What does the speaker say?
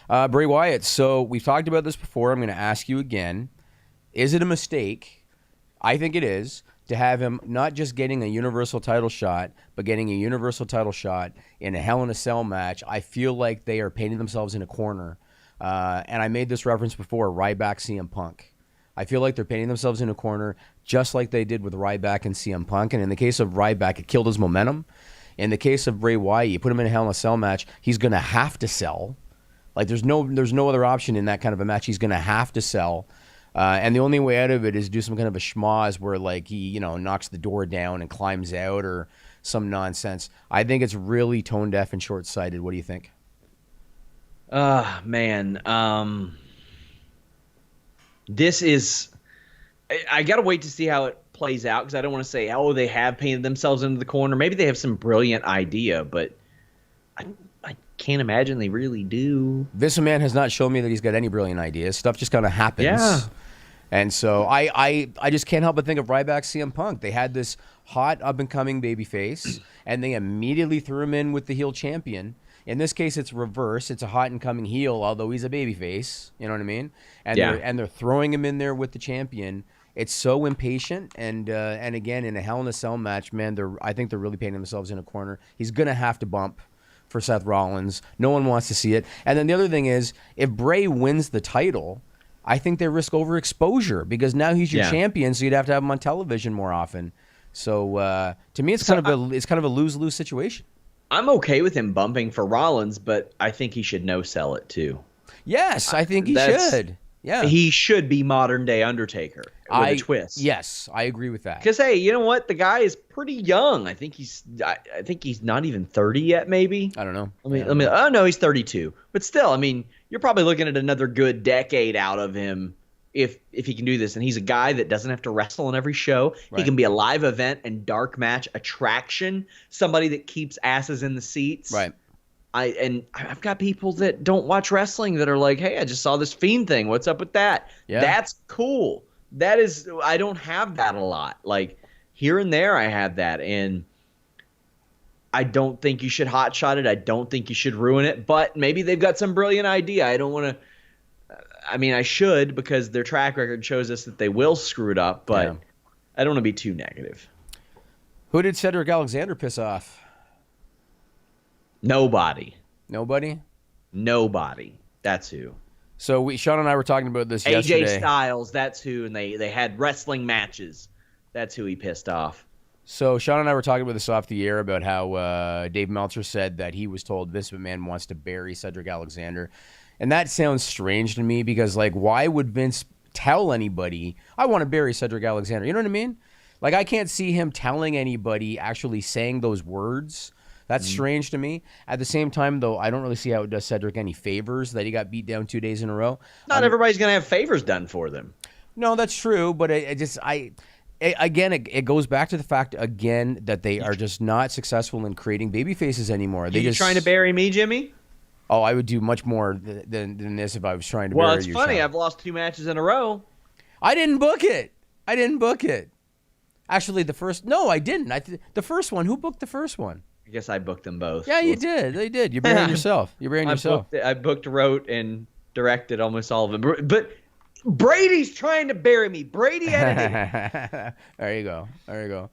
Bray Wyatt. So we've talked about this before. I'm going to ask you again. Is it a mistake? I think it is, to have him not just getting a Universal title shot, but getting a Universal title shot in a Hell in a Cell match. I feel like they are painting themselves in a corner. And I made this reference before, Ryback, CM Punk. I feel like they're painting themselves in a corner just like they did with Ryback and CM Punk. And in the case of Ryback, it killed his momentum. In the case of Bray Wyatt, you put him in a Hell in a Cell match, he's going to have to sell. Like there's no other option in that kind of a match. He's going to have to sell. And the only way out of it is do some kind of a schmoz where like he, knocks the door down and climbs out or some nonsense. I think it's really tone deaf and short-sighted. What do you think? Man. This is... I got to wait to see how it plays out because I don't want to say, oh, they have painted themselves into the corner. Maybe they have some brilliant idea, but I can't imagine they really do. This man has not shown me that he's got any brilliant ideas. Stuff just kind of happens. Yeah. And so I just can't help but think of Ryback, CM Punk. They had this hot up-and-coming babyface, and they immediately threw him in with the heel champion. In this case, it's reverse. It's a hot-and-coming heel, although he's a babyface. You know what I mean? And they're throwing him in there with the champion. It's so impatient, and again, in a Hell in a Cell match, man, I think they're really painting themselves in a corner. He's going to have to bump for Seth Rollins. No one wants to see it. And then the other thing is, if Bray wins the title, I think they risk overexposure because now he's your champion, so you'd have to have him on television more often. So to me, it's kind of a lose-lose situation. I'm okay with him bumping for Rollins, but I think he should no-sell it too. Yes, I think he should. Yeah, he should be modern-day Undertaker with a twist. Yes, I agree with that. Because hey, you know what? The guy is pretty young. I think he's not even 30 yet. Maybe I don't know. Oh no, he's 32. But still, I mean, you're probably looking at another good decade out of him if he can do this. And he's a guy that doesn't have to wrestle on every show. Right. He can be a live event and dark match attraction. Somebody that keeps asses in the seats. Right. I've got people that don't watch wrestling that are like, hey, I just saw this Fiend thing. What's up with that? Yeah. That's cool. I don't have that a lot. Like here and there I have that. And I don't think you should hotshot it. I don't think you should ruin it. But maybe they've got some brilliant idea. I don't want to. I mean, I should because their track record shows us that they will screw it up. But I don't want to be too negative. Who did Cedric Alexander piss off? Nobody. Nobody? Nobody. That's who. So Sean and I were talking about this yesterday. AJ Styles, that's who, and they had wrestling matches. That's who he pissed off. So Sean and I were talking about this off the air about how Dave Meltzer said that he was told Vince McMahon wants to bury Cedric Alexander. And that sounds strange to me because, like, why would Vince tell anybody, I want to bury Cedric Alexander? You know what I mean? Like, I can't see him telling anybody actually saying those words. That's strange to me. At the same time, though, I don't really see how it does Cedric any favors that he got beat down 2 days in a row. Not everybody's going to have favors done for them. No, that's true. But it goes back to the fact, again, that they are just not successful in creating baby faces anymore. You trying to bury me, Jimmy? Oh, I would do much more than this if I was trying to bury you. Well, it's funny. I've lost 2 matches in a row. I didn't book it. Actually, I didn't. The first one, who booked the first one? I guess I booked them both. Yeah, you did. They did. You're burying yourself. I booked, wrote, and directed almost all of them. But Brady's trying to bury me. Brady edited. There you go.